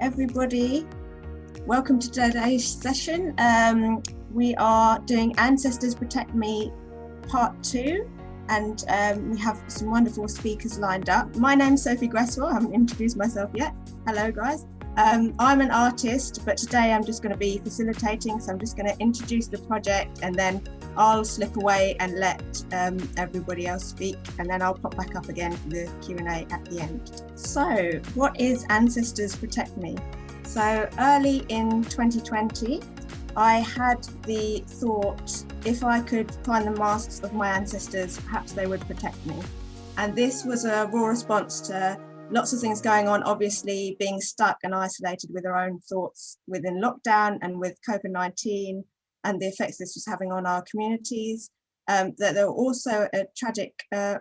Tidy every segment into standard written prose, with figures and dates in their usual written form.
everybody. Welcome to today's session. We are doing Ancestors Protect Me Part 2, and we have some wonderful speakers lined up. My name's Sophie Gresswell. I haven't introduced myself yet. Hello, guys. I'm an artist, but today I'm just going to be facilitating, so I'm just going to introduce the project and then I'll slip away and let everybody else speak, and then I'll pop back up again for the Q&A at the end. So, what is Ancestors Protect Me? So, early in 2020, I had the thought, if I could find the masks of my ancestors, perhaps they would protect me. And this was a raw response to lots of things going on, obviously being stuck and isolated with our own thoughts within lockdown and with COVID-19 and the effects this was having on our communities. That there were also a tragic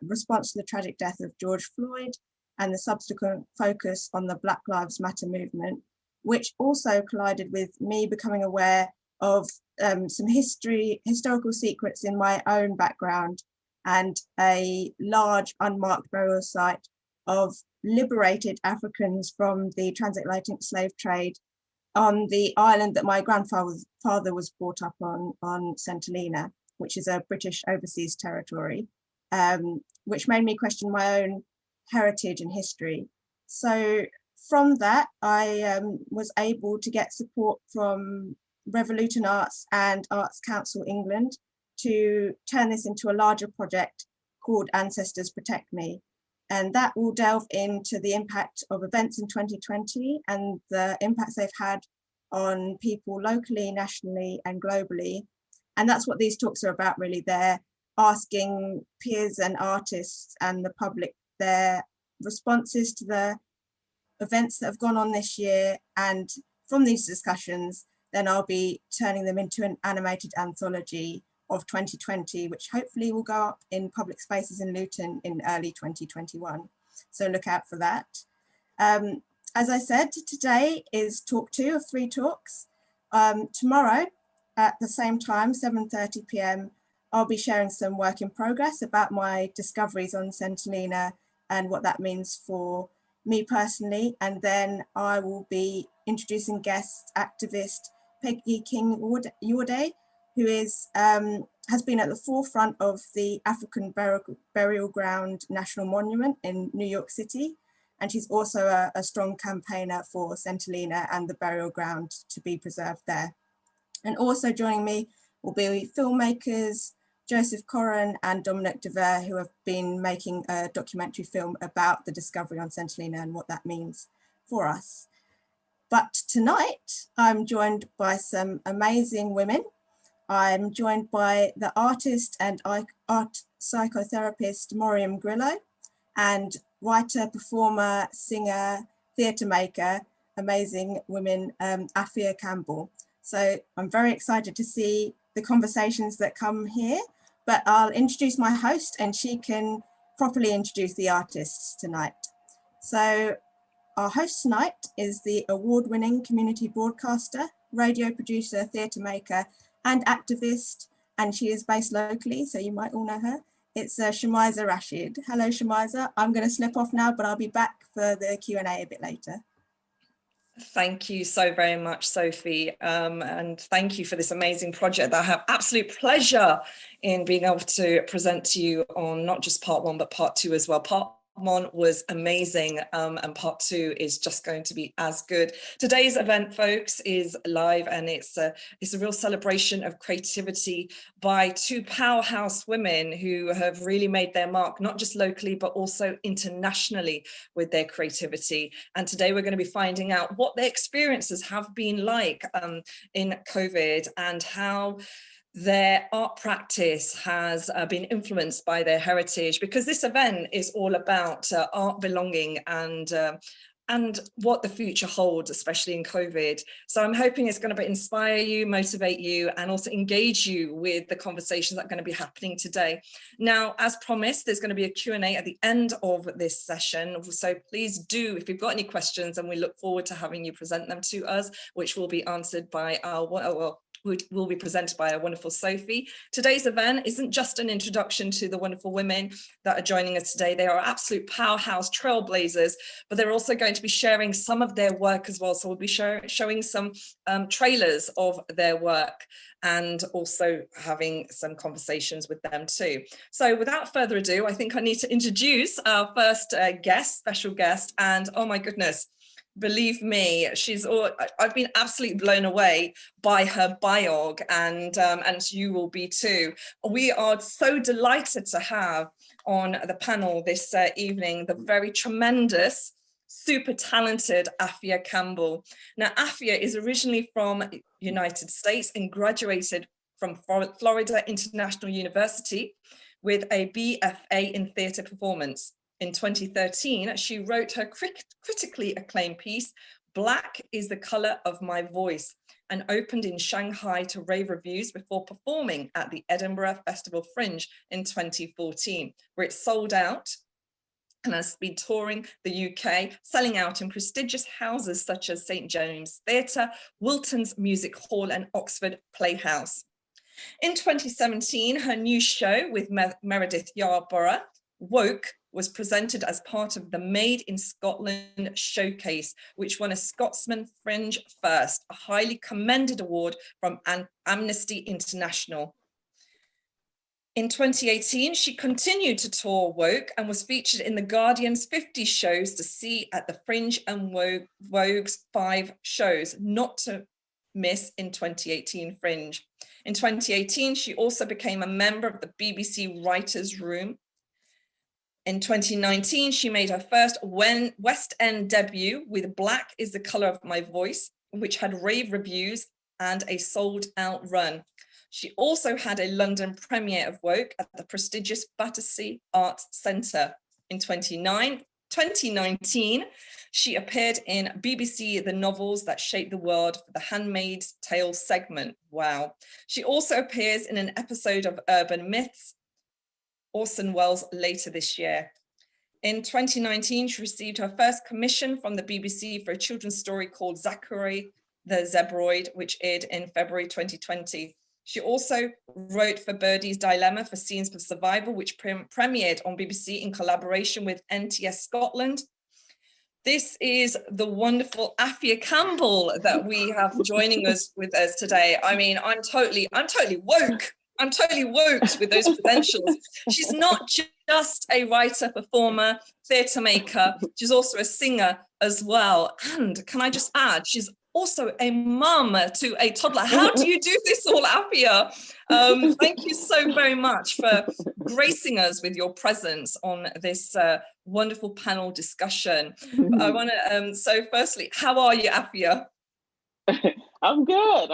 response to the tragic death of George Floyd and the subsequent focus on the Black Lives Matter movement, which also collided with me becoming aware of some historical secrets in my own background and a large unmarked burial site of liberated Africans from the transatlantic slave trade on the island that my grandfather was brought up on St Helena, which is a British overseas territory, which made me question my own heritage and history. So from that, I was able to get support from Revolution Arts and Arts Council England to turn this into a larger project called Ancestors Protect Me. And that will delve into the impact of events in 2020 and the impacts they've had on people locally, nationally, and globally. And that's what these talks are about, really. They're asking peers and artists and the public their responses to the events that have gone on this year. And from these discussions, then I'll be turning them into an animated anthology of 2020, which hopefully will go up in public spaces in Luton in early 2021. So look out for that. As I said, today is talk 2 of 3 talks. Tomorrow at the same time, 7:30 p.m, I'll be sharing some work in progress about my discoveries on St Helena and what that means for me personally. And then I will be introducing guest activist Peggy King-Yorde, who is has been at the forefront of the African Burial Ground National Monument in New York City. And she's also a strong campaigner for St Helena and the burial ground to be preserved there. And also joining me will be filmmakers Joseph Corran and Dominic Devere, who have been making a documentary film about the discovery on St Helena and what that means for us. But tonight, I'm joined by some amazing women. I'm joined by the artist and art psychotherapist Miriam Grillo, and writer, performer, singer, theatre maker, amazing women, Afia Campbell. So I'm very excited to see the conversations that come here, but I'll introduce my host and she can properly introduce the artists tonight. So our host tonight is the award-winning community broadcaster, radio producer, theatre maker, and activist, and she is based locally, so you might all know her. It's Shamiza Rashid. Hello, Shamiza. I'm going to slip off now, but I'll be back for the Q&A a bit later. Thank you so very much, Sophie, and thank you for this amazing project that I have absolute pleasure in being able to present to you on not just part 1, but part 2 as well. Part 1 was amazing, and part 2 is just going to be as good. Today's event, folks, is live, and it's a real celebration of creativity by 2 powerhouse women who have really made their mark, not just locally, but also internationally with their creativity. And today we're going to be finding out what their experiences have been like in COVID and how their art practice has been influenced by their heritage, because this event is all about art belonging and what the future holds, especially in COVID. So I'm hoping it's going to inspire you, motivate you, and also engage you with the conversations that are going to be happening today. Now, as promised, there's going to be a Q&A at the end of this session. So please do, if you've got any questions, and we look forward to having you present them to us, which will be answered by our will be presented by our wonderful Sophie. Today's event isn't just an introduction to the wonderful women that are joining us today. They are absolute powerhouse trailblazers, but they're also going to be sharing some of their work as well. So we'll be showing some trailers of their work and also having some conversations with them too. So without further ado, I think I need to introduce our first special guest, and oh my goodness, believe me, I've been absolutely blown away by her biog, and you will be too. We are so delighted to have on the panel this evening the very tremendous, super talented Afia Campbell. Now, Afia is originally from United States and graduated from Florida International University with a BFA in theatre performance. In 2013, she wrote her critically acclaimed piece, Black is the Colour of My Voice, and opened in Shanghai to rave reviews before performing at the Edinburgh Festival Fringe in 2014, where it sold out and has been touring the UK, selling out in prestigious houses such as St James Theatre, Wilton's Music Hall and Oxford Playhouse. In 2017, her new show with Meredith Yarborough, Woke, was presented as part of the Made in Scotland showcase, which won a Scotsman Fringe First, a highly commended award from Amnesty International. In 2018, she continued to tour Woke and was featured in The Guardian's 50 shows to see at the Fringe and Woke's 5 shows, not to miss in 2018 Fringe. In 2018, she also became a member of the BBC Writers' Room. In 2019, she made her first West End debut with Black is the Colour of My Voice, which had rave reviews and a sold-out run. She also had a London premiere of Woke at the prestigious Battersea Arts Centre. In 2019, she appeared in BBC The Novels That Shaped the World for the Handmaid's Tale segment. Wow. She also appears in an episode of Urban Myths, Orson Welles, later this year. In 2019, she received her first commission from the BBC for a children's story called Zachary the Zebroid, which aired in February 2020. She also wrote for Birdie's Dilemma for Scenes for Survival, which premiered on BBC in collaboration with NTS Scotland. This is the wonderful Afia Campbell that we have joining us with us today. I mean, I'm totally woke. I'm totally woke with those credentials. She's not just a writer, performer, theatre maker. She's also a singer as well. And can I just add, she's also a mum to a toddler. How do you do this all, Afia? Thank you so very much for gracing us with your presence on this wonderful panel discussion. I want to, so firstly, how are you, Afia? I'm good.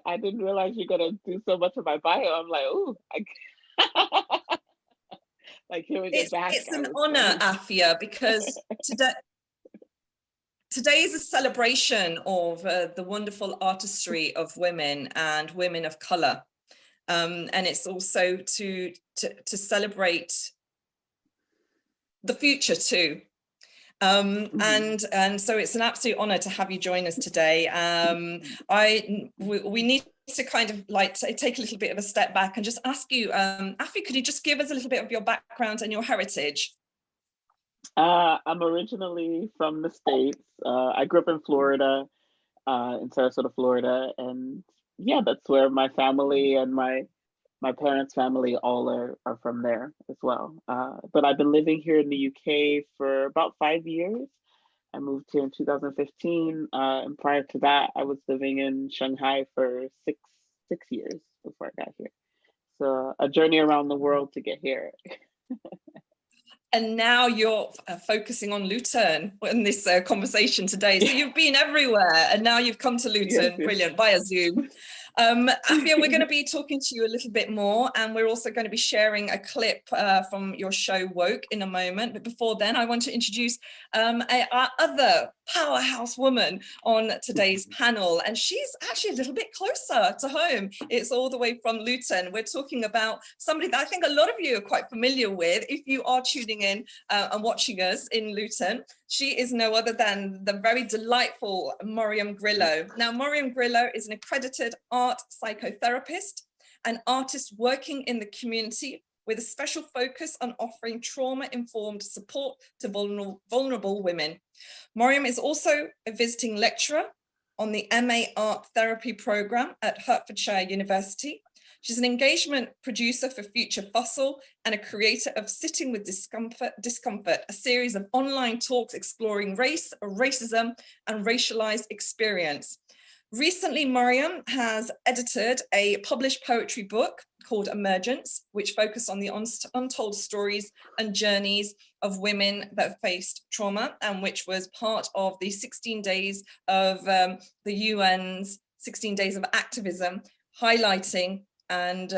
I didn't realize you're gonna do so much of my bio. I'm like, ooh, like here we go back. It's an honor, Afia, because today is a celebration of the wonderful artistry of women and women of color, and it's also to celebrate the future too. And so it's an absolute honor to have you join us today. We need to kind of like take a little bit of a step back and just ask you, Afia, could you just give us a little bit of your background and your heritage? I'm originally from the States. I grew up in Florida, in Sarasota, Florida, and yeah, that's where my family and my parents' family all are from there as well. But I've been living here in the UK for about 5 years. I moved here in 2015, and prior to that, I was living in Shanghai for six years before I got here. So a journey around the world to get here. And now you're focusing on Luton in this conversation today. So you've been everywhere and now you've come to Luton, yes. Brilliant, via Zoom. Afia, we're going to be talking to you a little bit more, and we're also going to be sharing a clip from your show Woke in a moment. But before then, I want to introduce our other powerhouse woman on today's panel, and she's actually a little bit closer to home. It's all the way from Luton. We're talking about somebody that I think a lot of you are quite familiar with if you are tuning in and watching us in Luton. She is no other than the very delightful Miriam Grillo. Now, Miriam Grillo is an accredited art art psychotherapist, an artist working in the community with a special focus on offering trauma-informed support to vulnerable women. Mariam is also a visiting lecturer on the MA Art Therapy Programme at Hertfordshire University. She's an engagement producer for Future Fossil and a creator of Sitting with Discomfort, a series of online talks exploring race, racism, and racialized experience. Recently, Mariam has edited a published poetry book called Emergence, which focused on the untold stories and journeys of women that faced trauma, and which was part of the 16 days of the UN's 16 days of activism, highlighting and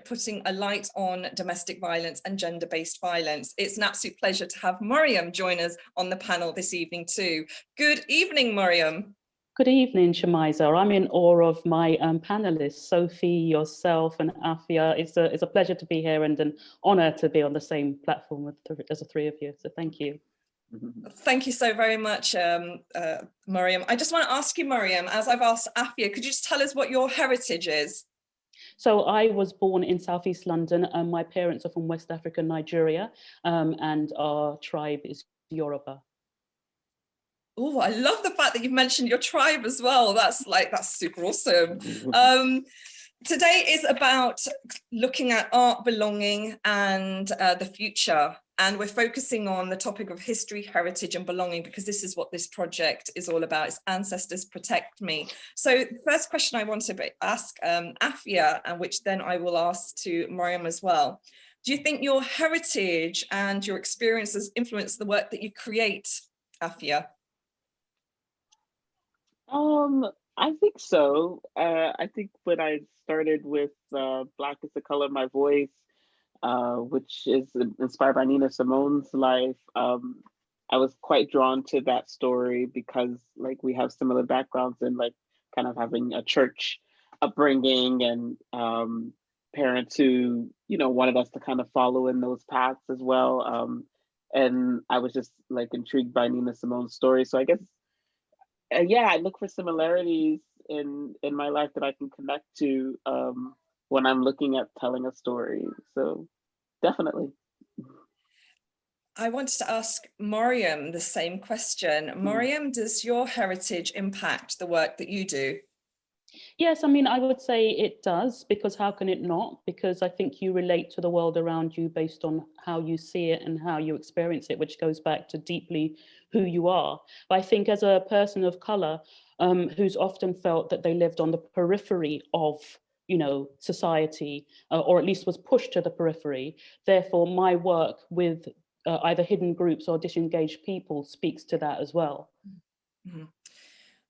putting a light on domestic violence and gender-based violence. It's an absolute pleasure to have Mariam join us on the panel this evening too. Good evening, Mariam. Good evening, Shamiza. I'm in awe of my panelists, Sophie, yourself, and Afia. It's a pleasure to be here and an honor to be on the same platform as the three of you. So thank you. Thank you so very much, Mariam. I just want to ask you, Mariam, as I've asked Afia, could you just tell us what your heritage is? So I was born in Southeast London. My parents are from West Africa, Nigeria, and our tribe is Yoruba. Oh, I love the fact that you've mentioned your tribe as well. That's super awesome. Today is about looking at art, belonging, and the future. And we're focusing on the topic of history, heritage, and belonging, because this is what this project is all about. It's Ancestors Protect Me. So the first question I want to ask Afia, and which then I will ask to Mariam as well. Do you think your heritage and your experiences influence the work that you create, Afia? I think so. I think when I started with Black is the Color of My Voice, which is inspired by Nina Simone's life, I was quite drawn to that story because like we have similar backgrounds in like kind of having a church upbringing and parents who, you know, wanted us to kind of follow in those paths as well. And I was just like intrigued by Nina Simone's story. So I guess, yeah, I look for similarities in my life that I can connect to when I'm looking at telling a story. So definitely. I wanted to ask Mariam the same question. Mariam, does your heritage impact the work that you do? Yes, I mean, I would say it does, because how can it not? Because I think you relate to the world around you based on how you see it and how you experience it, which goes back to deeply who you are. But I think as a person of color who's often felt that they lived on the periphery of, you know, society, or at least was pushed to the periphery, therefore my work with either hidden groups or disengaged people speaks to that as well. Mm-hmm.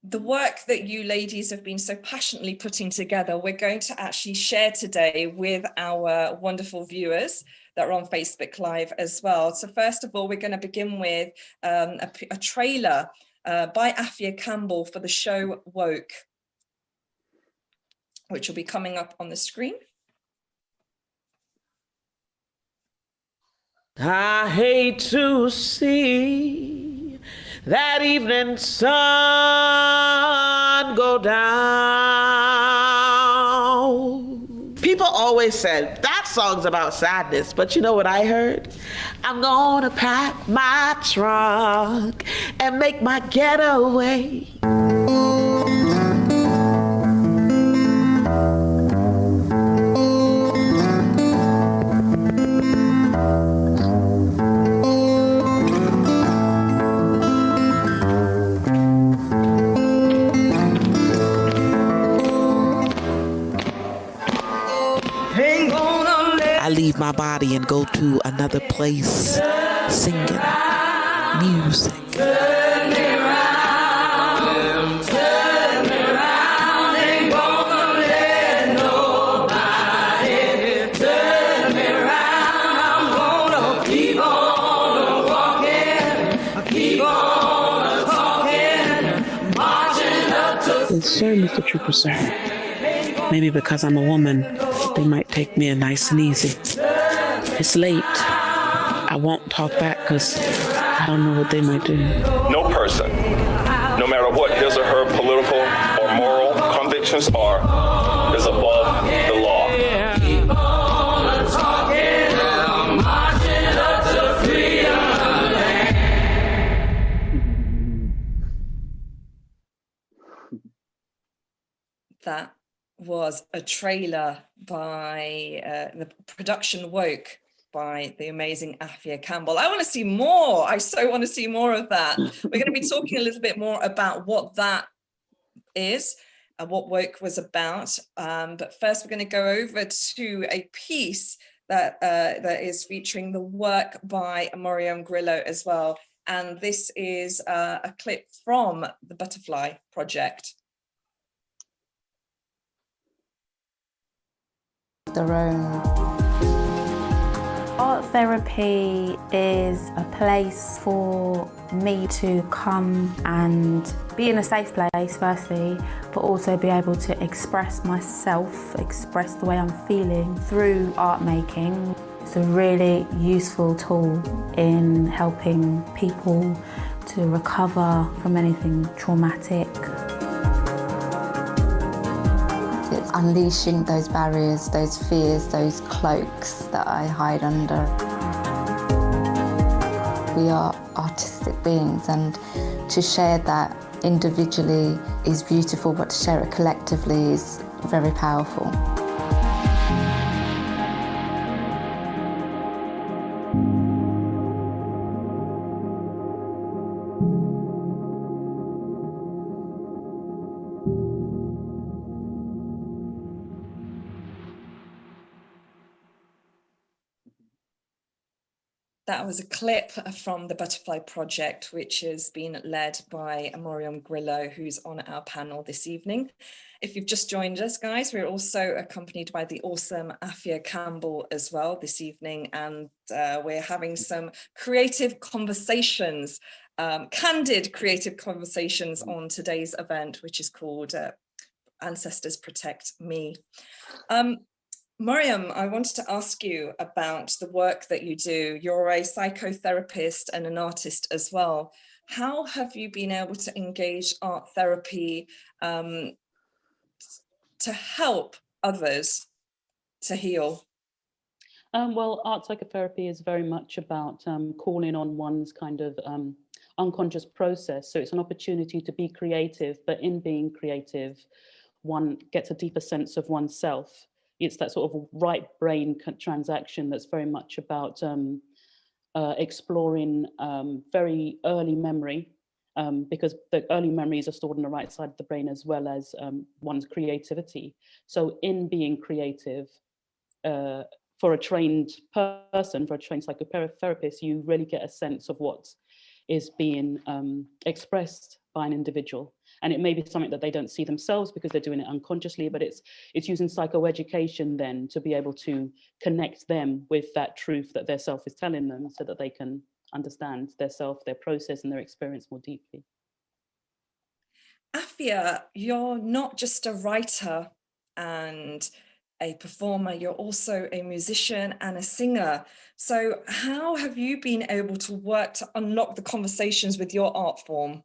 The work that you ladies have been so passionately putting together, we're going to actually share today with our wonderful viewers that are on Facebook Live as well. So first of all, we're going to begin with a trailer by Afia Campbell for the show Woke, which will be coming up on the screen. I hate to see that evening sun go down. People always said, that song's about sadness, but you know what I heard? I'm gonna pack my trunk and make my getaway. Leave my body and go to another place, singing music. Turn me round, ain't gonna let nobody turn me round. I'm gonna keep on walking, keep on talking, marching up to. Sir, Mr. Trooper, sir. Maybe because I'm a woman, they might take me in nice and easy. It's late. I won't talk back because I don't know what they might do. No person, no matter what his or her political or moral convictions are is above the law. Keep on talking, marching up to freedom. That was a trailer by the production Woke by the amazing Afia Campbell. I want to see more. I so want to see more of that. We're going to be talking a little bit more about what that is and what Woke was about. But first, we're going to go over to a piece that that is featuring the work by Miriam Grillo as well. And this is a clip from the Butterfly Project. Their own. Art therapy is a place for me to come and be in a safe place, firstly, but also be able to express myself, express the way I'm feeling through art making. It's a really useful tool in helping people to recover from anything traumatic. It's unleashing those barriers, those fears, those cloaks that I hide under. We are artistic beings, and to share that individually is beautiful, but to share it collectively is very powerful. That was a clip from the Butterfly Project, which has been led by Miriam Grillo, who's on our panel this evening. If you've just joined us, guys, we're also accompanied by the awesome Afia Campbell as well this evening, and we're having some creative conversations, candid creative conversations on today's event, which is called Ancestors Protect Me. Miriam, I wanted to ask you about the work that you do. You're a psychotherapist and an artist as well. How have you been able to engage art therapy to help others to heal? Well, art psychotherapy is very much about calling on one's kind of unconscious process. So it's an opportunity to be creative, but in being creative, one gets a deeper sense of oneself. It's that sort of right brain transaction that's very much about exploring very early memory, because the early memories are stored on the right side of the brain, as well as one's creativity. So in being creative, for a trained person, for a trained psychotherapist, you really get a sense of what is being expressed by an individual. And it may be something that they don't see themselves because they're doing it unconsciously, but it's using psychoeducation then to be able to connect them with that truth that their self is telling them, so that they can understand their self, their process and their experience more deeply. Afia, you're not just a writer and a performer, you're also a musician and a singer. So how have you been able to work to unlock the conversations with your art form?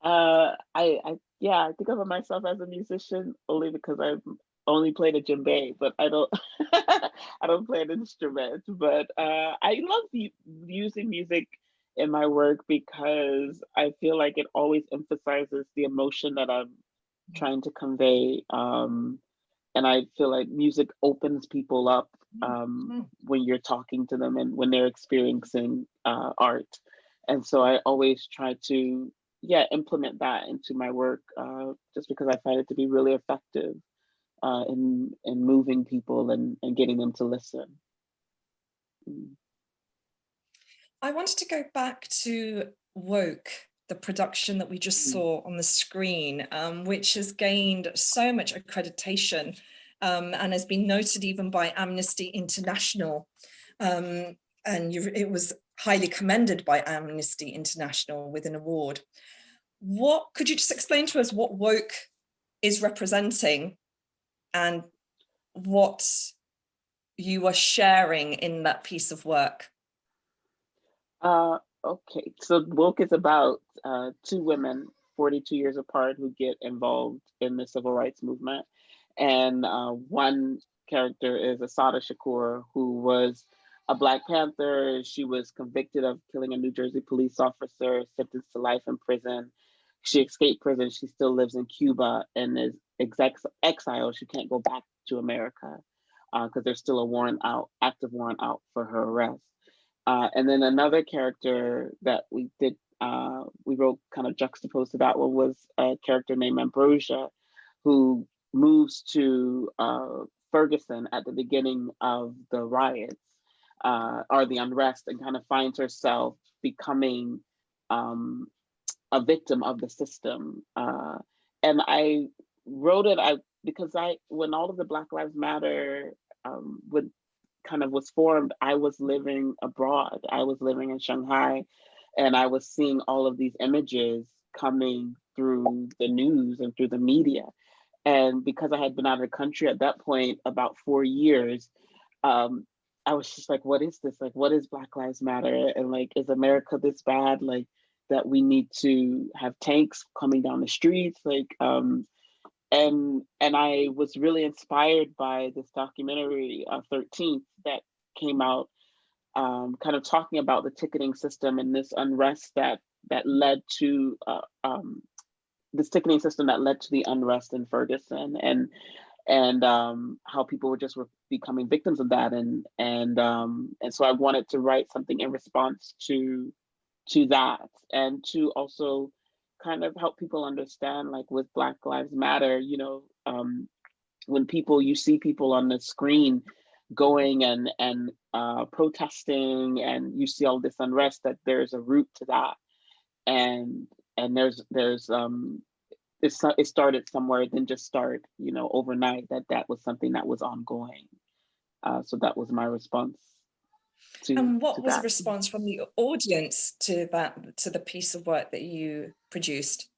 I think of myself as a musician only because I've only played a djembe, but I don't I don't play an instrument. But I love using music in my work because I feel like it always emphasizes the emotion that I'm trying to convey. And I feel like music opens people up when you're talking to them and when they're experiencing art. And so I always try to implement that into my work, just because I find it to be really effective in moving people and getting them to listen. I wanted to go back to Woke, the production that we just saw on the screen, which has gained so much accreditation and has been noted even by Amnesty International. And it was highly commended by Amnesty International with an award. Could you just explain to us what Woke is representing and what you are sharing in that piece of work? Okay, so Woke is about two women 42 years apart who get involved in the civil rights movement. And one character is Assata Shakur, who was a Black Panther. She was convicted of killing a New Jersey police officer, sentenced to life in prison. She escaped prison. She still lives in Cuba and is exiled. She can't go back to America because there's still a active warrant out for her arrest. And then another character that we wrote kind of juxtaposed to that one was a character named Ambrosia, who moves to Ferguson at the beginning of the riots or the unrest, and kind of finds herself becoming a victim of the system. And I wrote it because when all of the Black Lives Matter was formed, I was living abroad. I was living in Shanghai, and I was seeing all of these images coming through the news and through the media. And because I had been out of the country at that point about 4 years, I was just like, what is this? Like, what is Black Lives Matter? And like, is America this bad? Like, that we need to have tanks coming down the streets? Like, and I was really inspired by this documentary, 13th, that came out, kind of talking about the ticketing system and this unrest that led to this ticketing system that led to the unrest in Ferguson, and how people were becoming victims of that, and so I wanted to write something in response to that, and to also kind of help people understand, like with Black Lives Matter, when you see people on the screen going and protesting, and you see all this unrest, that there's a root to that, and there's it started somewhere. It didn't just start overnight. That was something that was ongoing. So that was my response. And what was the response from the audience to the piece of work that you produced?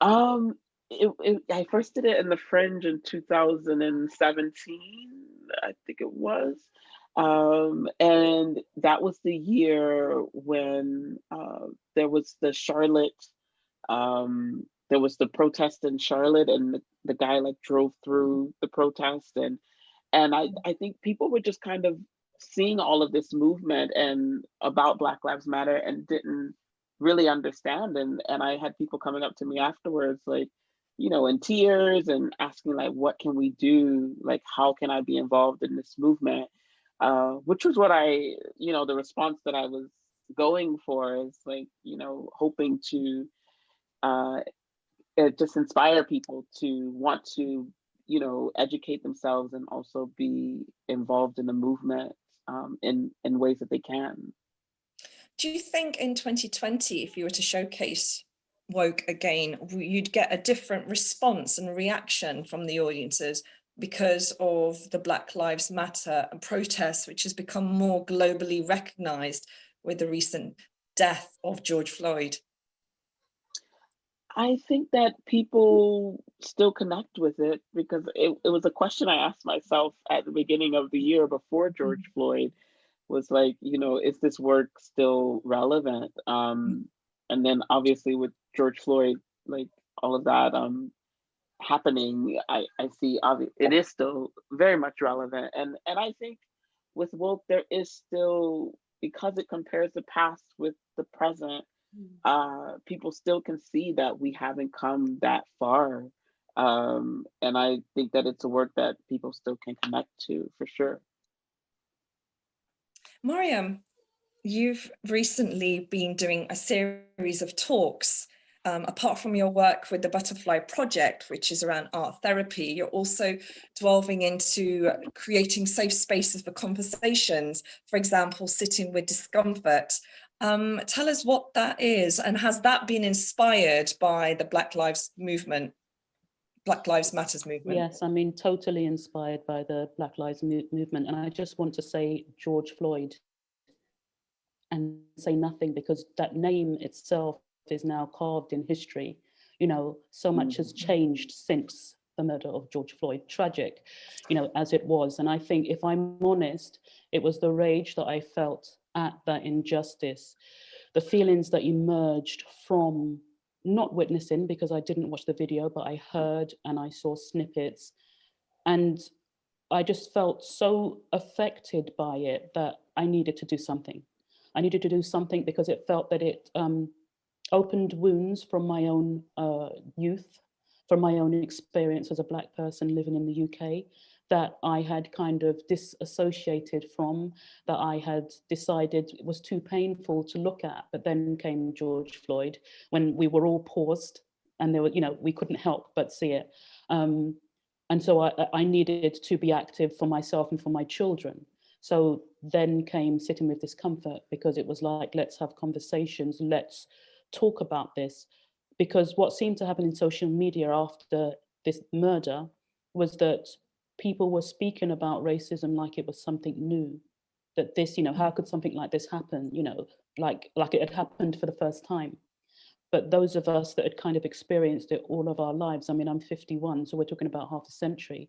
I first did it in the Fringe in 2017, I think it was. And that was the year when there was the Charlotte, there was the protest in Charlotte, and the guy like drove through the protest, and I think people were just kind of seeing all of this movement and about Black Lives Matter and didn't really understand. And I had people coming up to me afterwards, like, in tears, and asking like, what can we do? Like, how can I be involved in this movement? Which was what the response that I was going for, is like, hoping to just inspire people to want to, educate themselves and also be involved in the movement in ways that they can. Do you think in 2020, if you were to showcase Woke again, you'd get a different response and reaction from the audiences because of the Black Lives Matter protests, which has become more globally recognized with the recent death of George Floyd? I think that people still connect with it, because it was a question I asked myself at the beginning of the year before George Floyd, was like, is this work still relevant? And then obviously with George Floyd, like all of that happening, I see it is still very much relevant. And I think with Woke, there is still, because it compares the past with the present, people still can see that we haven't come that far. And I think that it's a work that people still can connect to, for sure. Mariam, you've recently been doing a series of talks. Apart from your work with the Butterfly Project, which is around art therapy, you're also delving into creating safe spaces for conversations, for example, sitting with discomfort. Tell us what that is, and has that been inspired by the Black Lives Matters movement? Yes, I mean, totally inspired by the Black Lives movement. And I just want to say George Floyd and say nothing, because that name itself is now carved in history. So much has changed since the murder of George Floyd, tragic, as it was. And I think, if I'm honest, it was the rage that I felt at that injustice, the feelings that emerged from not witnessing, because I didn't watch the video, but I heard and I saw snippets, and I just felt so affected by it that I needed to do something. I needed to do something because it felt that it opened wounds from my own youth, from my own experience as a Black person living in the UK, that I had kind of disassociated from, that I had decided it was too painful to look at. But then came George Floyd, when we were all paused and there were, you know, we couldn't help but see it. And so I needed to be active for myself and for my children. So then came Sitting with Discomfort, because it was like, let's have conversations, let's talk about this. Because what seemed to happen in social media after this murder was that people were speaking about racism like it was something new. That this, you know, how could something like this happen? You know, like it had happened for the first time. But those of us that had kind of experienced it all of our lives, I mean, I'm 51, so we're talking about half a century.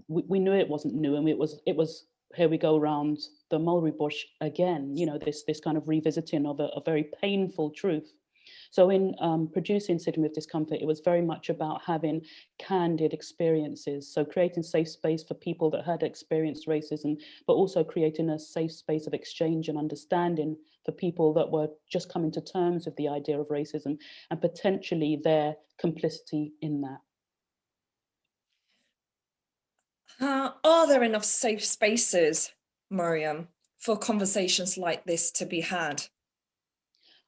We knew it wasn't new, and it was here we go around the mulberry bush again. You know, this kind of revisiting of a very painful truth. So in producing Sitting with Discomfort, it was very much about having candid experiences. So creating safe space for people that had experienced racism, but also creating a safe space of exchange and understanding for people that were just coming to terms with the idea of racism and potentially their complicity in that. Are there enough safe spaces, Mariam, for conversations like this to be had?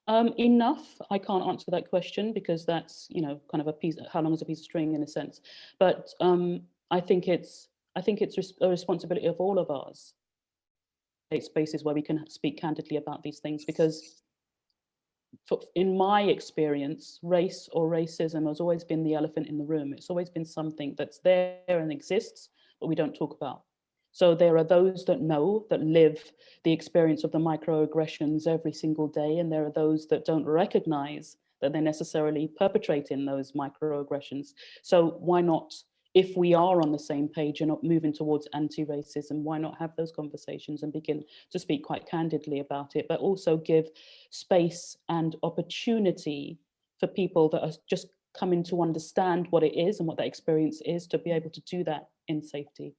Enough. I can't answer that question because that's, you know, kind of a piece. How long is a piece of string, in a sense? But I think it's a responsibility of all of us. Spaces where we can speak candidly about these things, because in my experience, race or racism has always been the elephant in the room. It's always been something that's there and exists, but we don't talk about. So there are those that know, that live the experience of the microaggressions every single day, and there are those that don't recognize that they're necessarily perpetrating those microaggressions. So why not, if we are on the same page and not moving towards anti-racism, why not have those conversations and begin to speak quite candidly about it, but also give space and opportunity for people that are just coming to understand what it is and what that experience is, to be able to do that in safety.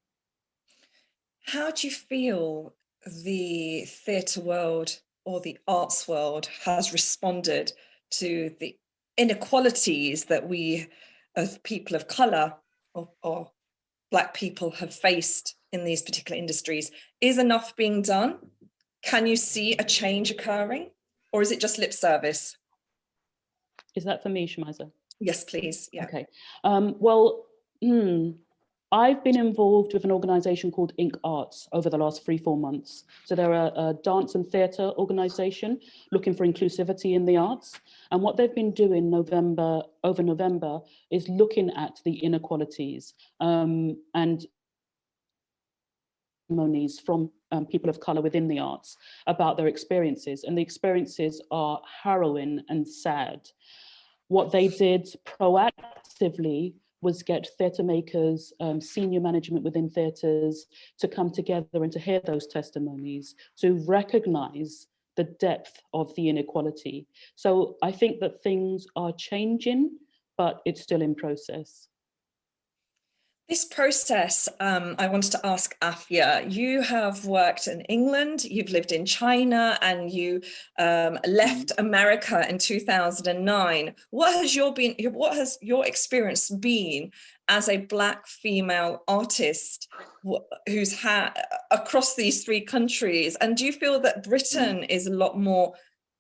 How do you feel the theatre world or the arts world has responded to the inequalities that we, as people of colour or Black people, have faced in these particular industries? Is enough being done? Can you see a change occurring, or is it just lip service? Is that for me, Shamiza? Yes, please. Yeah. Okay. I've been involved with an organisation called Ink Arts over the last 3-4 months. So they're a dance and theatre organisation looking for inclusivity in the arts. And what they've been doing over November is looking at the inequalities and testimonies from people of colour within the arts about their experiences. And the experiences are harrowing and sad. What they did proactively was get theatre makers, senior management within theatres to come together and to hear those testimonies, to recognise the depth of the inequality. So I think that things are changing, but it's still in process. This process, I wanted to ask Afia, you have worked in England, you've lived in China, and you left America in 2009. What has your experience been as a Black female artist who's had across these 3 countries? And do you feel that Britain is a lot more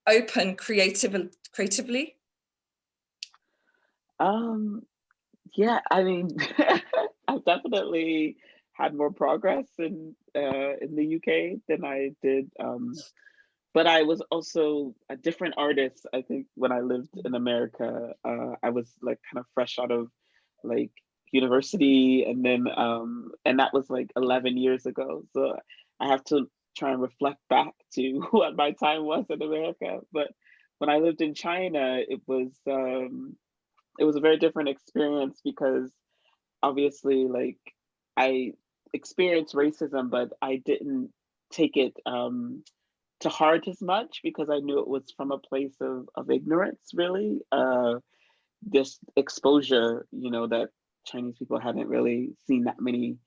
open creatively? Yeah, I mean, I've definitely had more progress in the UK than I did, but I was also a different artist. I think when I lived in America, I was like kind of fresh out of like university, and then and that was like 11 years ago. So I have to try and reflect back to what my time was in America. But when I lived in China, it was a very different experience, because obviously, like, I experienced racism, but I didn't take it to heart as much because I knew it was from a place of ignorance, really. This exposure, that Chinese people hadn't really seen that many,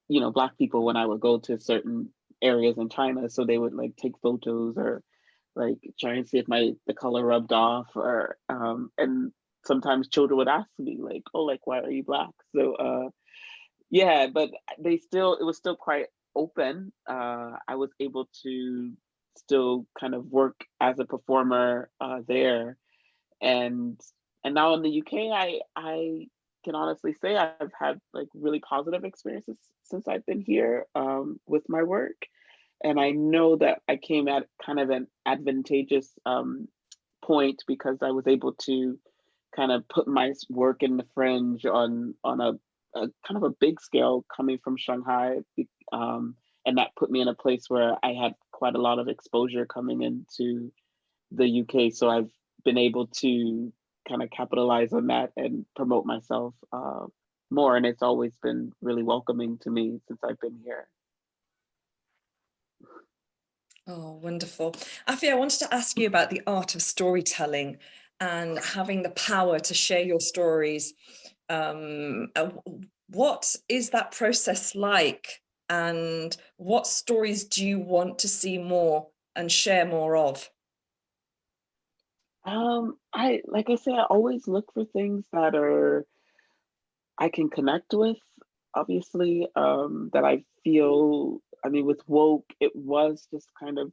Black people when I would go to certain areas in China. So they would like take photos or like try and see if the color rubbed off, or and sometimes children would ask me like, oh, like, why are you Black? So yeah, but it was still quite open. I was able to still kind of work as a performer there. And now in the UK, I can honestly say I've had like really positive experiences since I've been here with my work. And I know that I came at kind of an advantageous point because I was able to kind of put my work in the fringe on a kind of a big scale coming from Shanghai. And that put me in a place where I had quite a lot of exposure coming into the UK. So I've been able to kind of capitalize on that and promote myself more. And it's always been really welcoming to me since I've been here. Oh, wonderful. Afi, I wanted to ask you about the art of storytelling and having the power to share your stories. What is that process like? And what stories do you want to see more and share more of? Like I say, I always look for things that I can connect with, obviously, that I feel, I mean, with woke, it was just kind of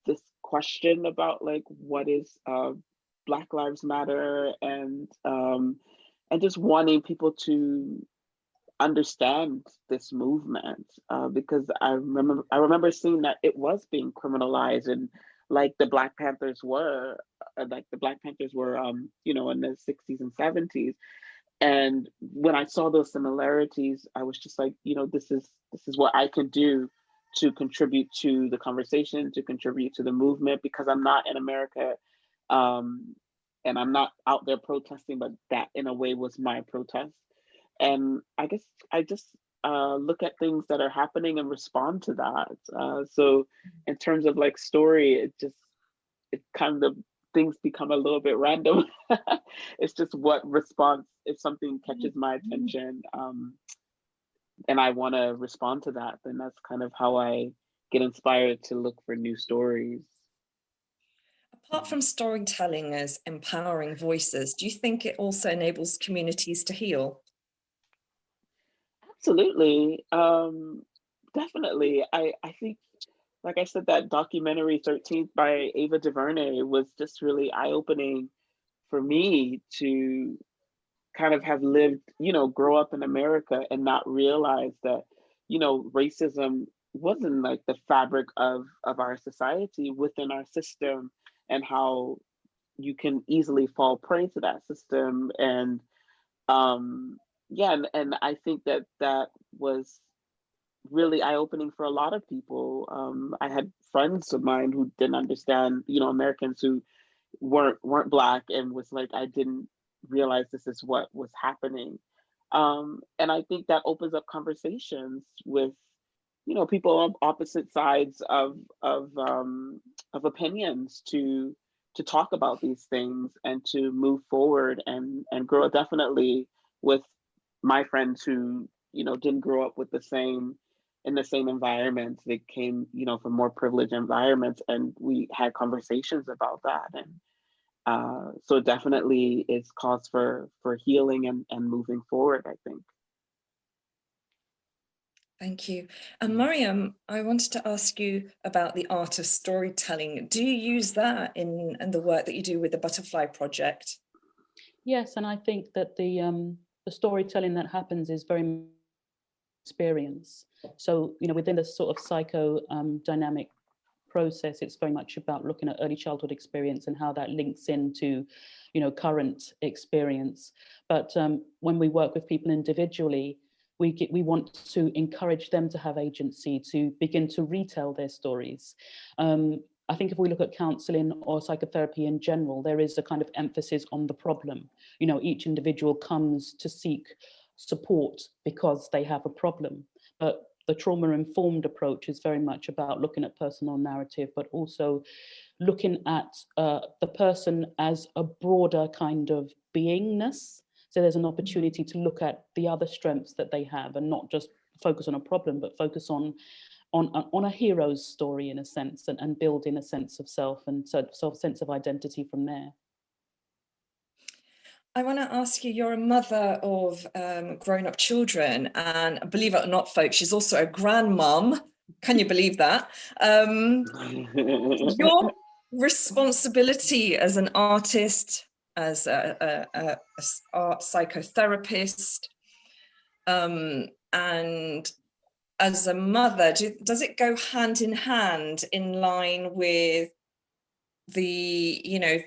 this question about like, what is Black Lives Matter, and just wanting people to understand this movement, because I remember seeing that it was being criminalized, and like the Black Panthers were, in the 60s and 70s. And when I saw those similarities, I was just like, this is what I can do to contribute to the conversation, to contribute to the movement, because I'm not in America, and I'm not out there protesting, but that in a way was my protest. And I guess I just look at things that are happening and respond to that. So in terms of like story, it kind of, things become a little bit random. It's just what response, if something catches my attention, and I want to respond to that, then that's kind of how I get inspired to look for new stories. Apart from storytelling as empowering voices, do you think it also enables communities to heal? Absolutely. Definitely. I think, like I said, that documentary 13th by Ava DuVernay was just really eye-opening for me to kind of have lived, grow up in America and not realize that, racism wasn't like the fabric of our society, within our system, and how you can easily fall prey to that system. And yeah, and I think that was really eye-opening for a lot of people. I had friends of mine who didn't understand, Americans who weren't Black, and was like, I didn't realize this is what was happening. And I think that opens up conversations with, people on opposite sides of opinions to talk about these things and to move forward and grow. Definitely with my friends who, didn't grow up with in the same environments. They came, from more privileged environments, and we had conversations about that. And so it definitely is cause for healing and moving forward, I think. Thank you. And Mariam, I wanted to ask you about the art of storytelling. Do you use that in the work that you do with the Butterfly Project? Yes, and I think that the storytelling that happens is very experience. So, within the sort of psychodynamic process, it's very much about looking at early childhood experience and how that links into, current experience. But when we work with people individually, we want to encourage them to have agency, to begin to retell their stories. I think if we look at counselling or psychotherapy in general, there is a kind of emphasis on the problem. Each individual comes to seek support because they have a problem. But the trauma-informed approach is very much about looking at personal narrative, but also looking at the person as a broader kind of beingness. So there's an opportunity to look at the other strengths that they have and not just focus on a problem, but focus on a hero's story in a sense, and building a sense of self and sense of identity from there. I want to ask you, you're a mother of grown-up children, and believe it or not, folks, she's also a grandmom. Can you believe that? Your responsibility as an artist, as a art psychotherapist, and as a mother, does it go hand in hand in line with the, you know,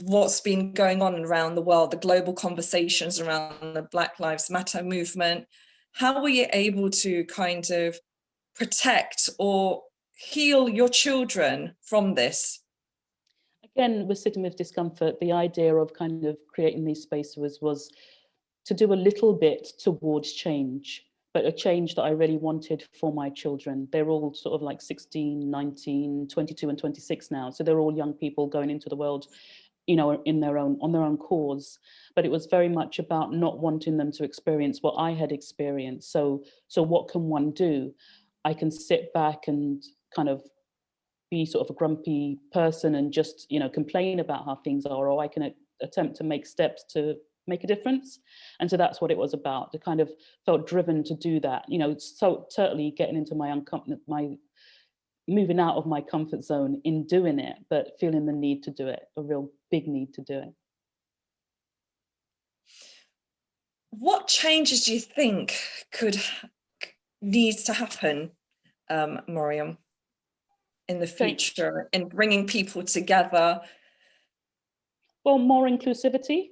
what's been going on around the world, the global conversations around the Black Lives Matter movement? How were you able to kind of protect or heal your children from this? Again, we're sitting with discomfort. The idea of kind of creating these spaces was to do a little bit towards change, but a change that I really wanted for my children. They're all sort of like 16, 19, 22 and 26 now. So they're all young people going into the world, you know, on their own cause. But it was very much about not wanting them to experience what I had experienced. So what can one do? I can sit back and kind of be sort of a grumpy person and just, you know, complain about how things are, or I can attempt to make steps to make a difference. And so that's what it was about. I kind of felt driven to do that, you know, so totally getting into my moving out of my comfort zone in doing it, but feeling the need to do it, a real big need to do it. What changes do you think needs to happen, Miriam, in the future in bringing people together? Well, more inclusivity,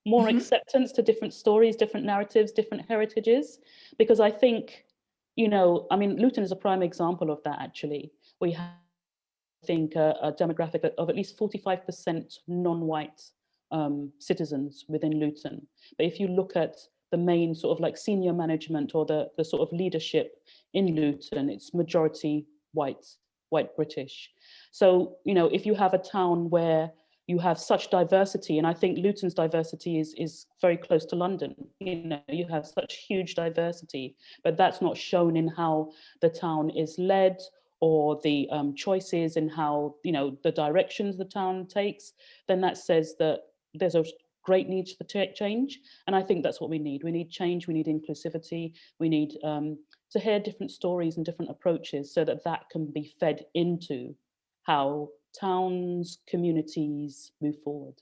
more acceptance to different stories, different narratives, different heritages, because I think, you know, I mean, Luton is a prime example of that, actually. We have, I think, a demographic of at least 45% non-white citizens within Luton. But if you look at the main sort of like senior management or the sort of leadership in Luton, it's majority white British. So, you know, if you have a town where you have such diversity, and I think Luton's diversity is very close to London. You know, you have such huge diversity, but that's not shown in how the town is led or the choices and how, you know, the directions the town takes. Then that says that there's a great need for change, and I think that's what we need. We need change. We need inclusivity. We need to hear different stories and different approaches, so that that can be fed into how towns, communities move forward.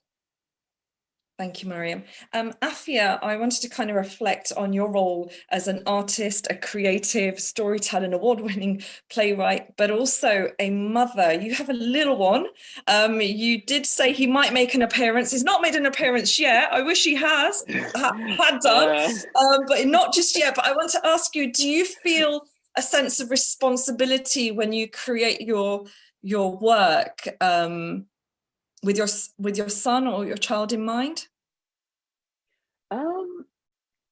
Thank you, Miriam. Afia, I wanted to kind of reflect on your role as an artist, a creative storyteller, and award-winning playwright, but also a mother. You have a little one. You did say he might make an appearance. He's not made an appearance yet. I wish he had done, but not just yet. But I want to ask you, do you feel a sense of responsibility when you create your work with your son or your child in mind?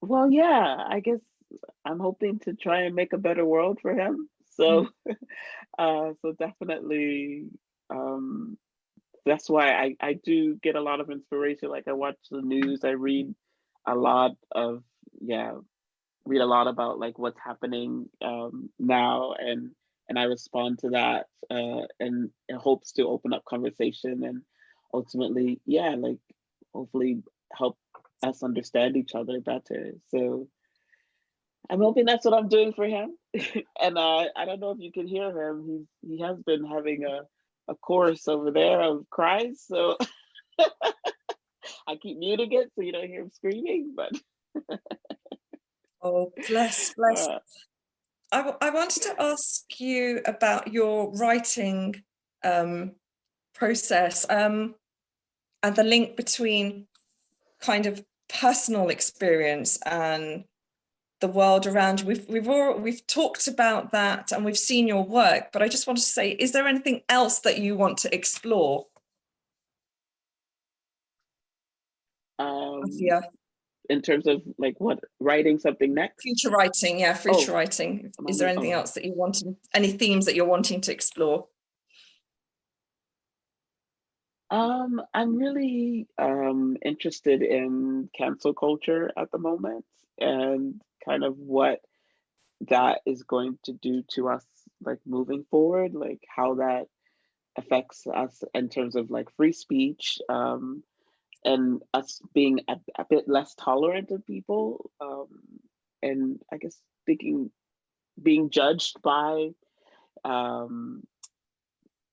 Well, yeah, I guess I'm hoping to try and make a better world for him. So, so definitely, that's why I do get a lot of inspiration. Like I watch the news, I read a lot about like what's happening now, and I respond to that, and it hopes to open up conversation and ultimately, like hopefully help us understand each other better. So I'm hoping that's what I'm doing for him. And I don't know if you can hear him. He has been having a chorus over there of cries. So I keep muting it so you don't hear him screaming, but. Oh, bless. I wanted to ask you about your writing process and the link between kind of personal experience and the world around you. We've talked about that and we've seen your work, but I just wanted to say, is there anything else that you want to explore? Yeah. in terms of like what, writing something next? Future writing, yeah, future Oh, writing. am I Is there moving? anything Oh. else that you want, any themes that you're wanting to explore? I'm really interested in cancel culture at the moment, and kind of what that is going to do to us, like moving forward, like how that affects us in terms of like free speech, and us being a bit less tolerant of people, and I guess being judged um,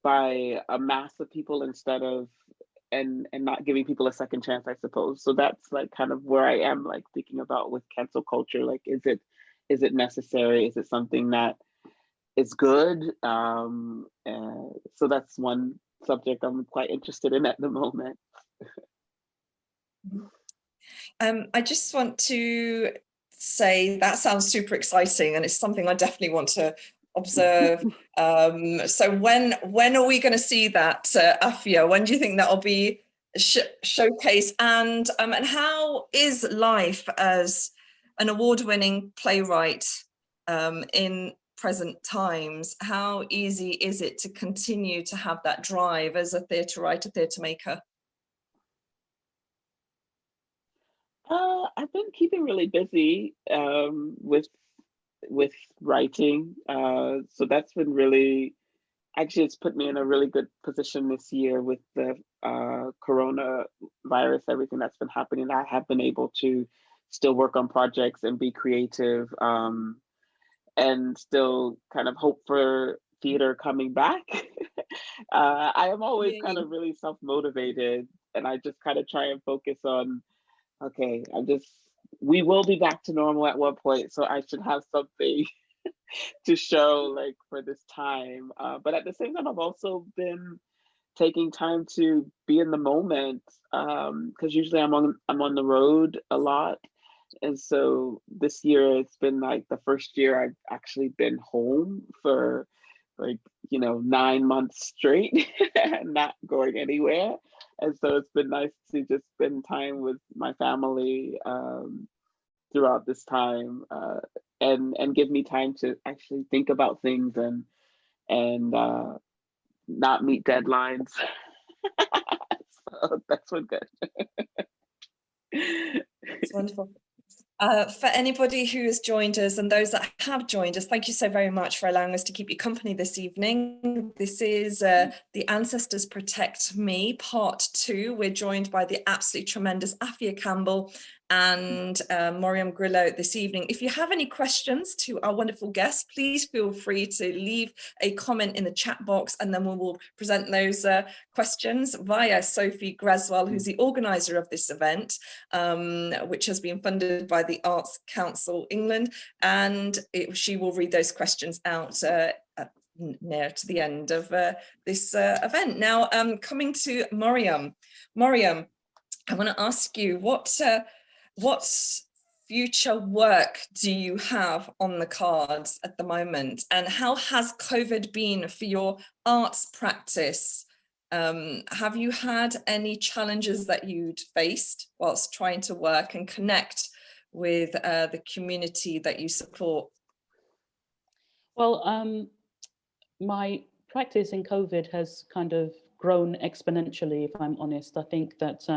by a mass of people instead of, and not giving people a second chance, I suppose. So that's like kind of where I am, like thinking about with cancel culture, like is it necessary? Is it something that is good? So that's one subject I'm quite interested in at the moment. I just want to say that sounds super exciting, and it's something I definitely want to observe. So when are we going to see that, Afia? When do you think that'll be showcased? And how is life as an award-winning playwright in present times? How easy is it to continue to have that drive as a theatre writer, theatre maker? I've been keeping really busy with writing. So that's been really, actually it's put me in a really good position this year with the coronavirus, everything that's been happening. I have been able to still work on projects and be creative, and still kind of hope for theater coming back. I am always kind of really self-motivated, and I just kind of try and focus on, okay, we will be back to normal at one point, so I should have something to show like for this time. But at the same time, I've also been taking time to be in the moment, because usually I'm on the road a lot. And so this year it's been like the first year I've actually been home for like, 9 months straight, not going anywhere. And so it's been nice to just spend time with my family throughout this time, and give me time to actually think about things and not meet deadlines. So that's been good. It's wonderful. For anybody who has joined us and those that have joined us, thank you so very much for allowing us to keep you company this evening. This is The Ancestors Protect Me, Part 2. We're joined by the absolutely tremendous Afia Campbell and Moriam Grillo this evening. If you have any questions to our wonderful guests, please feel free to leave a comment in the chat box, and then we will present those questions via Sophie Greswell, who's the organizer of this event, which has been funded by the Arts Council England, and she will read those questions out near to the end of this event. Now, coming to Moriam. Moriam, I want to ask you, what future work do you have on the cards at the moment, and how has COVID been for your arts practice? Have you had any challenges that you'd faced whilst trying to work and connect with the community that you support? Well, my practice in COVID has kind of grown exponentially, if I'm honest. I think that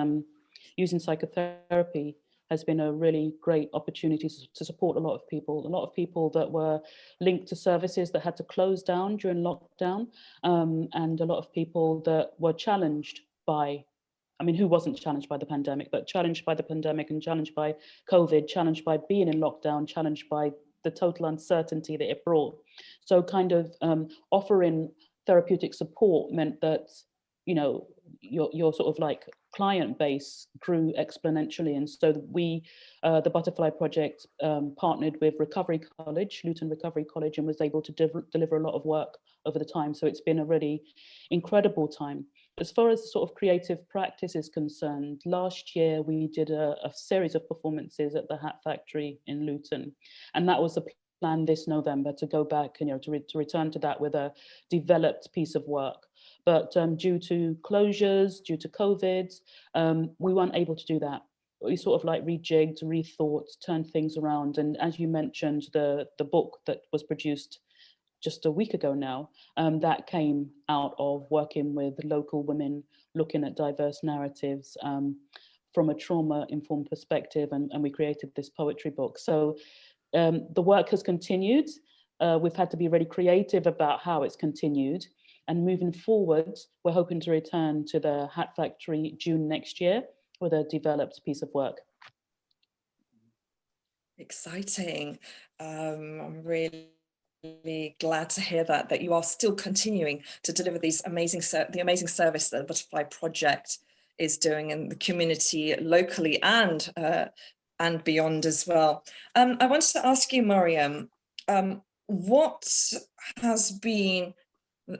using psychotherapy has been a really great opportunity to support a lot of people that were linked to services that had to close down during lockdown, and a lot of people that were challenged by, who wasn't challenged by the pandemic, but challenged by the pandemic and challenged by COVID, challenged by being in lockdown, challenged by the total uncertainty that it brought. So kind of offering therapeutic support meant that, your sort of like client base grew exponentially. And so we, the Butterfly Project, partnered with Recovery College, Luton Recovery College, and was able to deliver a lot of work over the time. So it's been a really incredible time. As far as the sort of creative practice is concerned, last year we did a series of performances at the Hat Factory in Luton, and that was the plan this November to go back and to return to that with a developed piece of work. But due to closures, due to COVID, we weren't able to do that. we sort of like rejigged, rethought, turned things around. And as you mentioned, the book that was produced just a week ago now, that came out of working with local women, looking at diverse narratives from a trauma-informed perspective, and we created this poetry book. So the work has continued. We've had to be really creative about how it's continued. And moving forward, we're hoping to return to the Hat Factory June next year with a developed piece of work. Exciting. I'm really glad to hear that you are still continuing to deliver the amazing service that the Butterfly Project is doing in the community locally and beyond as well. I wanted to ask you, Mariam, what has been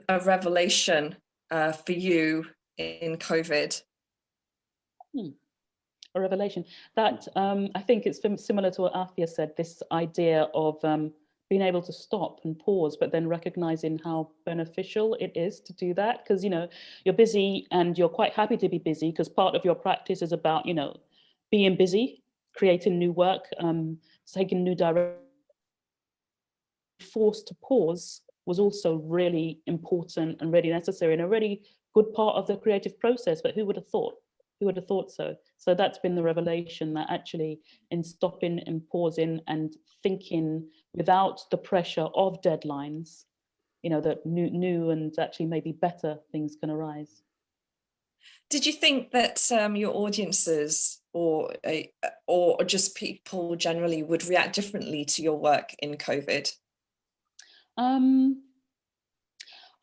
a revelation for you in COVID? A revelation that I think it's similar to what Afia said, this idea of being able to stop and pause, but then recognizing how beneficial it is to do that. Because, you know, you're busy and you're quite happy to be busy because part of your practice is about, you know, being busy, creating new work, taking new direction. Forced to pause was also really important and really necessary and a really good part of the creative process. But who would have thought? Who would have thought so? So that's been the revelation, that actually in stopping and pausing and thinking without the pressure of deadlines, you know, that new and actually maybe better things can arise. Did you think that your audiences or just people generally would react differently to your work in COVID?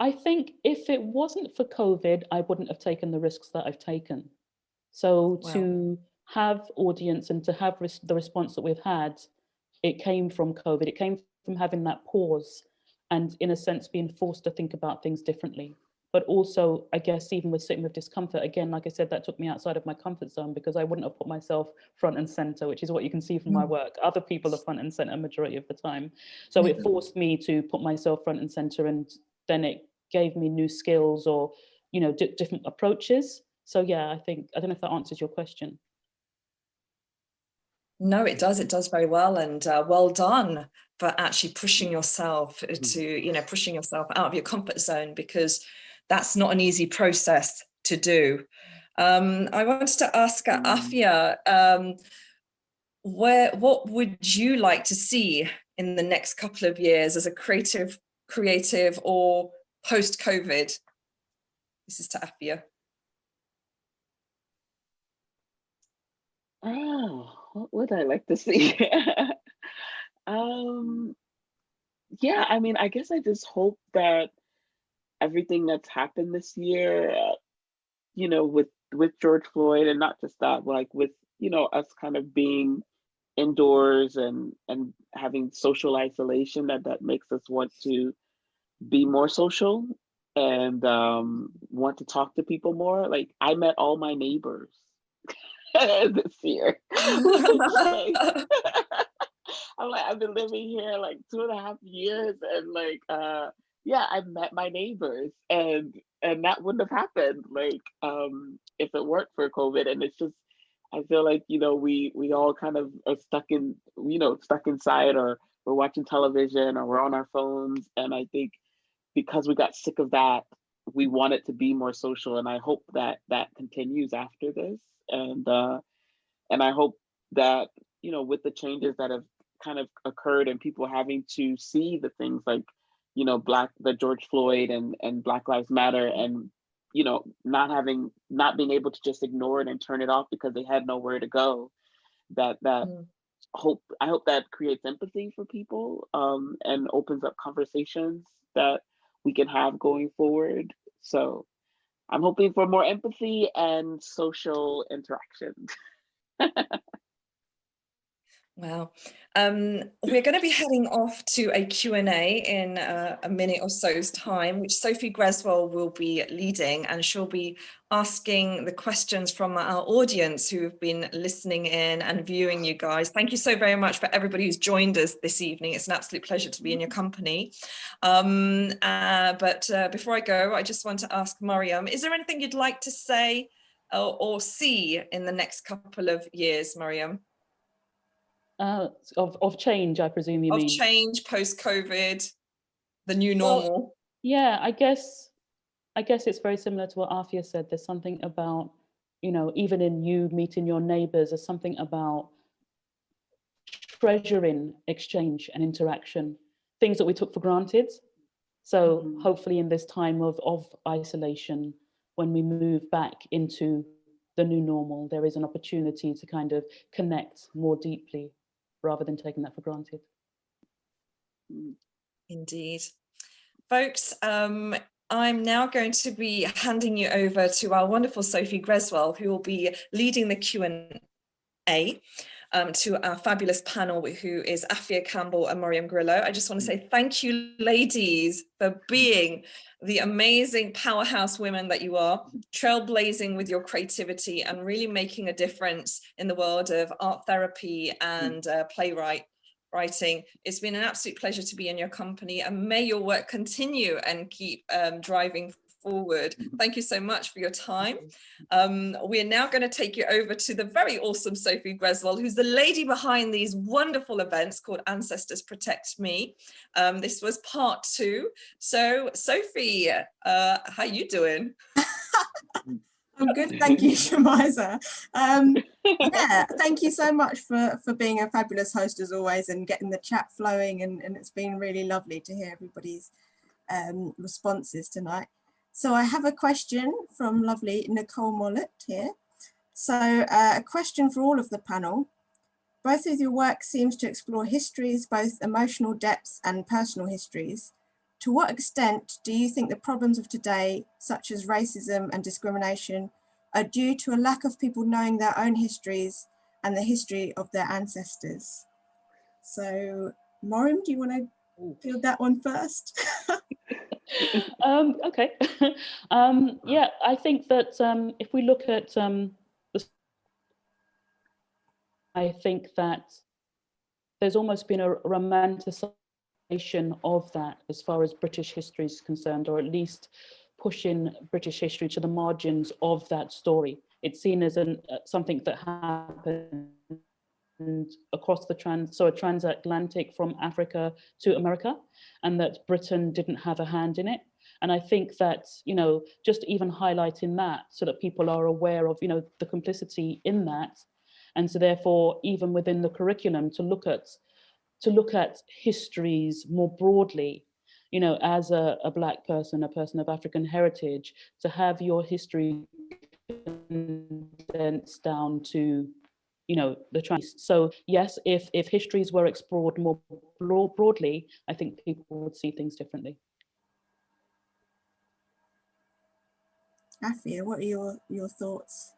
I think if it wasn't for COVID, I wouldn't have taken the risks that I've taken. So Wow. To have audience and to have the response that we've had, it came from COVID. It came from having that pause and, in a sense, being forced to think about things differently. But also, I guess, even with sitting with discomfort, again, like I said, that took me outside of my comfort zone because I wouldn't have put myself front and center, which is what you can see from my work. Other people are front and center majority of the time. So it forced me to put myself front and center, and then it gave me new skills or, you know, different approaches. So yeah, I don't know if that answers your question. No, it does very well, and well done for actually pushing yourself to, you know, pushing yourself out of your comfort zone, because that's not an easy process to do. I wanted to ask Afia, what would you like to see in the next couple of years as a creative or post-COVID? This is to Afia. Oh, what would I like to see? Yeah, I mean, I guess I just hope that everything that's happened this year, you know, with George Floyd, and not just that, but like with, you know, us kind of being indoors and having social isolation, that makes us want to be more social and want to talk to people more. Like, I met all my neighbors this year. I'm like, I've been living here like 2.5 years, and like yeah, I've met my neighbors, and that wouldn't have happened like if it weren't for COVID. And it's just, I feel like, you know, we all kind of are stuck inside, or we're watching television, or we're on our phones. And I think because we got sick of that, we want it to be more social, and I hope that continues after this. And I hope that, you know, with the changes that have kind of occurred and people having to see the things like, you know, the George Floyd and Black Lives Matter, and, you know, not being able to just ignore it and turn it off because they had nowhere to go, I hope that creates empathy for people, and opens up conversations that we can have going forward. So I'm hoping for more empathy and social interaction. Wow. We're going to be heading off to a Q&A in a minute or so's time, which Sophie Greswell will be leading, and she'll be asking the questions from our audience who have been listening in and viewing you guys. Thank you so very much for everybody who's joined us this evening. It's an absolute pleasure to be in your company. But before I go, I just want to ask Mariam, is there anything you'd like to say or see in the next couple of years, Mariam? Of change, I presume you Of mean? change, post-COVID, the new Well, normal. yeah, I guess it's very similar to what Afia said. There's something about, you know, even in you meeting your neighbors, there's something about treasuring exchange and interaction, things that we took for granted. So hopefully in this time of isolation, when we move back into the new normal, there is an opportunity to kind of connect more deeply rather than taking that for granted. Indeed. Folks, I'm now going to be handing you over to our wonderful Sophie Greswell, who will be leading the Q&A to our fabulous panel, who is Afia Campbell and Mariam Grillo. I just want to say thank you, ladies, for being the amazing powerhouse women that you are, trailblazing with your creativity and really making a difference in the world of art therapy and writing. It's been an absolute pleasure to be in your company, and may your work continue and keep driving forward. Thank you so much for your time. We're now going to take you over to the very awesome Sophie Greswell, who's the lady behind these wonderful events called Ancestors Protect Me. This was part 2. So Sophie, how you doing? I'm good, thank you, Shamiza. Yeah, thank you so much for being a fabulous host as always and getting the chat flowing, and it's been really lovely to hear everybody's responses tonight. So I have a question from lovely Nicole Mollett here. So a question for all of the panel. Both of your work seems to explore histories, both emotional depths and personal histories. To what extent do you think the problems of today, such as racism and discrimination, are due to a lack of people knowing their own histories and the history of their ancestors? So, Mariam, do you want to field that one first? Okay. Yeah, I think that if we look at I think that there's almost been a romanticization of that as far as British history is concerned, or at least pushing British history to the margins of that story. It's seen as something that happened across the transatlantic from Africa to America, and that Britain didn't have a hand in it. And I think that, you know, just even highlighting that so that people are aware of, you know, the complicity in that. And so therefore, even within the curriculum, to look at histories more broadly, you know, as a Black person, a person of African heritage, to have your history condensed down to, you know, the trans. So yes, if histories were explored more broadly, I think people would see things differently. Afia, what are your thoughts?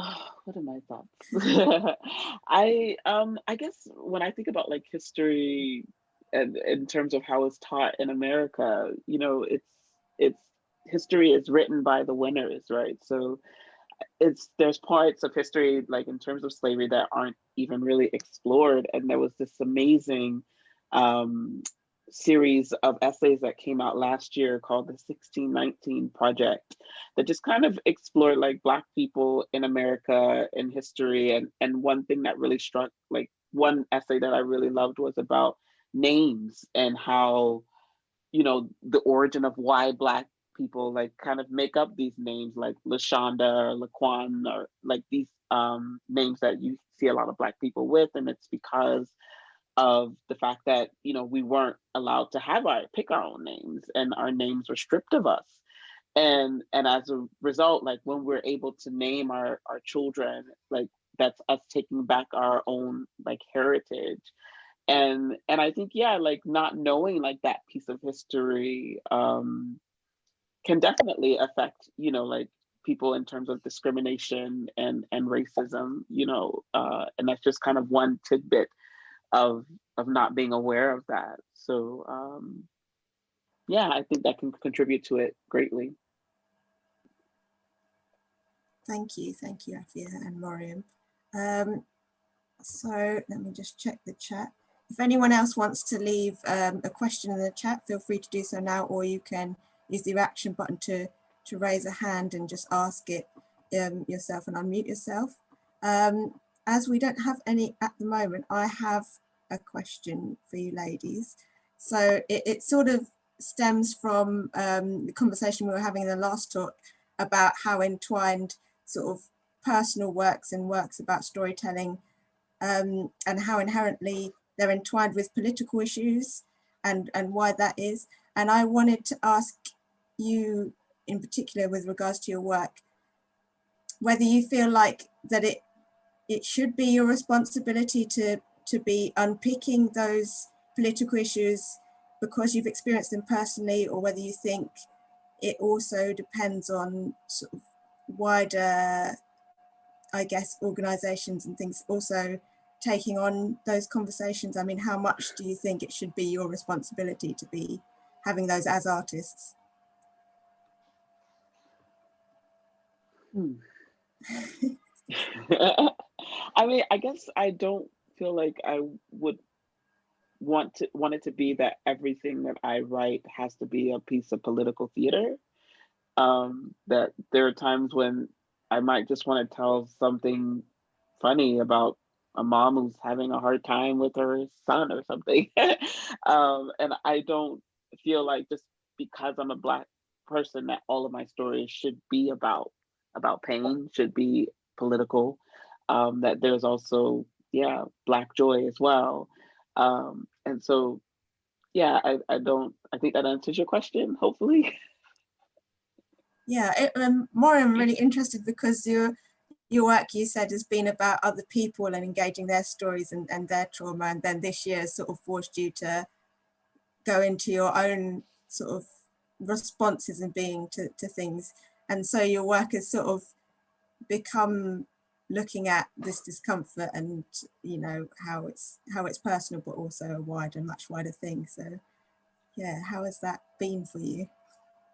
Oh, what are my thoughts? I guess when I think about like history and in terms of how it's taught in America, you know, it's history is written by the winners, right? So there's parts of history like in terms of slavery that aren't even really explored. And there was this amazing series of essays that came out last year called the 1619 Project that just kind of explored like Black people in America in history. And one thing that really struck, like one essay that I really loved was about names and how, you know, the origin of why Black people like kind of make up these names like LaShonda or Laquan or like these names that you see a lot of Black people with. And it's because of the fact that, you know, we weren't allowed to pick our own names, and our names were stripped of us. And as a result, like when we're able to name our children, like that's us taking back our own like heritage. And I think, yeah, like not knowing like that piece of history can definitely affect, you know, like people in terms of discrimination and racism, you know, and that's just kind of one tidbit of not being aware of that. So yeah, I think that can contribute to it greatly. Thank you, Afia and Mariam. So let me just check the chat. If anyone else wants to leave a question in the chat, feel free to do so now, or you can use the reaction button to raise a hand and just ask it yourself and unmute yourself. As we don't have any at the moment, I have a question for you ladies. So it sort of stems from the conversation we were having in the last talk about how entwined sort of personal works and works about storytelling and how inherently they're entwined with political issues and why that is. And I wanted to ask you in particular with regards to your work, whether you feel like that it should be your responsibility to be unpicking those political issues because you've experienced them personally, or whether you think it also depends on sort of wider, I guess, organisations and things also taking on those conversations. I mean, how much do you think it should be your responsibility to be having those as artists? I mean, I guess I don't feel like I would want it to be that everything that I write has to be a piece of political theater. That there are times when I might just want to tell something funny about a mom who's having a hard time with her son or something. And I don't feel like just because I'm a Black person that all of my stories should be about pain, should be political. That there's also, yeah, Black joy as well. And so, yeah, I think that answers your question, hopefully. Yeah, Maura, I'm really interested because your work, you said, has been about other people and engaging their stories and their trauma, and then this year sort of forced you to go into your own sort of responses and being to things. And so your work has sort of become looking at this discomfort and, you know, how it's personal, but also a wider, much wider thing. So yeah, how has that been for you?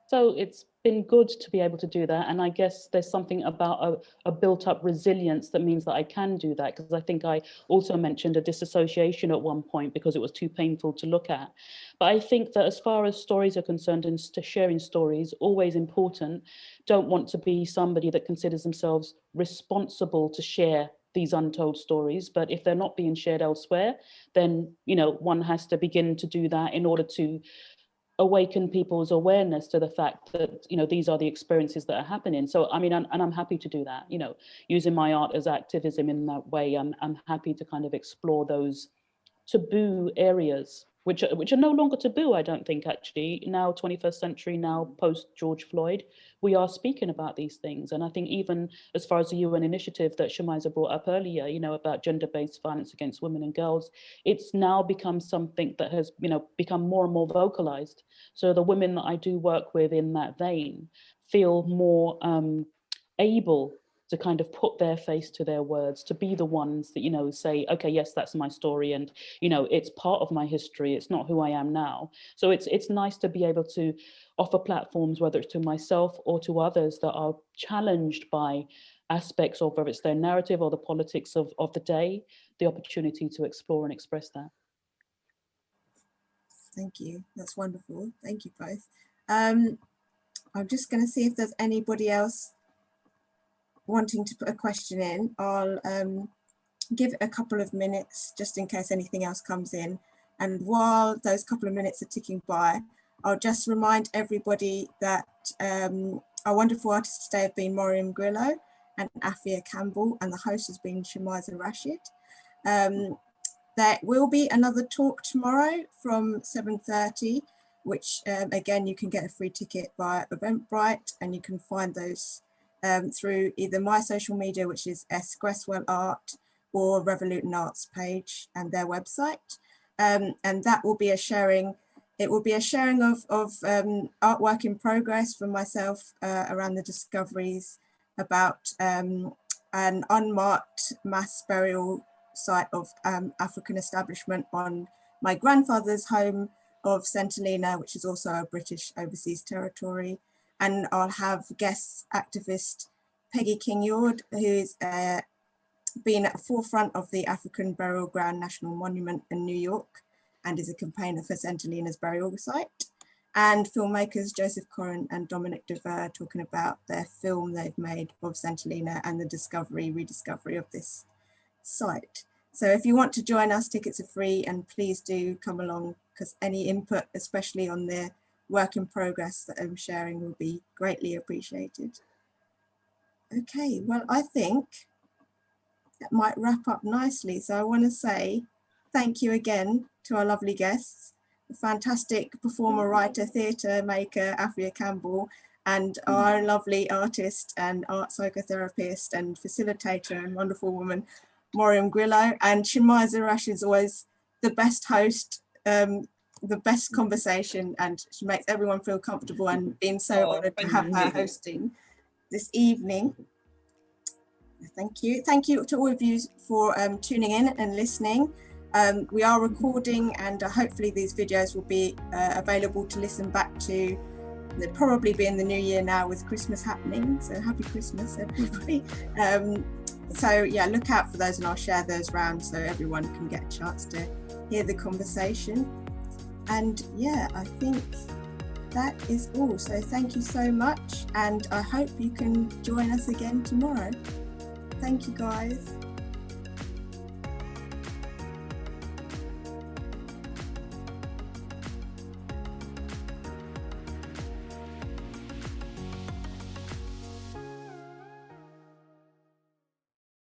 So it's been good to be able to do that. And I guess there's something about a built up resilience that means that I can do that, because I think I also mentioned a disassociation at one point because it was too painful to look at. But I think that as far as stories are concerned and sharing stories, always important, don't want to be somebody that considers themselves responsible to share these untold stories. But if they're not being shared elsewhere, then, you know, one has to begin to do that in order to awaken people's awareness to the fact that, you know, these are the experiences that are happening. So I mean, and I'm happy to do that, you know, using my art as activism in that way. I'm happy to kind of explore those taboo areas which are no longer taboo, I don't think, actually. Now, 21st century, now post George Floyd, we are speaking about these things. And I think even as far as the UN initiative that Shamiza brought up earlier, you know, about gender-based violence against women and girls, it's now become something that has, you know, become more and more vocalized. So the women that I do work with in that vein feel more able to kind of put their face to their words, to be the ones that, you know, say, okay, yes, that's my story. And, you know, it's part of my history. It's not who I am now. So it's nice to be able to offer platforms, whether it's to myself or to others that are challenged by aspects of whether it's their narrative or the politics of the day, the opportunity to explore and express that. Thank you. That's wonderful. Thank you both. I'm just going to see if there's anybody else wanting to put a question in. I'll give it a couple of minutes just in case anything else comes in. And while those couple of minutes are ticking by, I'll just remind everybody that our wonderful artists today have been Maureen Grillo and Afia Campbell, and the host has been Shamiza Rashid. There will be another talk tomorrow from 7:30, which again, you can get a free ticket via Eventbrite, and you can find those through either my social media, which is S. Gresswell Art, or Revolut and Arts page and their website. And that will be a sharing. It will be a sharing of artwork in progress from myself around the discoveries about an unmarked mass burial site of African establishment on my grandfather's home of St Helena, which is also a British overseas territory. And I'll have guest activist Peggy King-Yord, who's been at the forefront of the African Burial Ground National Monument in New York and is a campaigner for St Helena's burial site. and filmmakers Joseph Corrin and Dominic Devere talking about their film they've made, Bob Santolina, and the rediscovery of this site. So if you want to join us, tickets are free, and please do come along, because any input, especially on their work in progress that I'm sharing, will be greatly appreciated. Okay, well, I think that might wrap up nicely. So I want to say thank you again to our lovely guests, the fantastic performer, writer, theatre maker, Afia Campbell, and our lovely artist and art psychotherapist and facilitator and wonderful woman, Miriam Grillo. And Shemaya Zarash is always the best host, the best conversation, and she makes everyone feel comfortable, and being so honoured to have her hosting this evening. Thank you. Thank you to all of you for tuning in and listening. We are recording, and hopefully these videos will be available to listen back to. They'll probably be in the new year now with Christmas happening, so happy Christmas everybody. So yeah, look out for those, and I'll share those around so everyone can get a chance to hear the conversation. And yeah, I think that is all. So thank you so much, and I hope you can join us again tomorrow. Thank you, guys.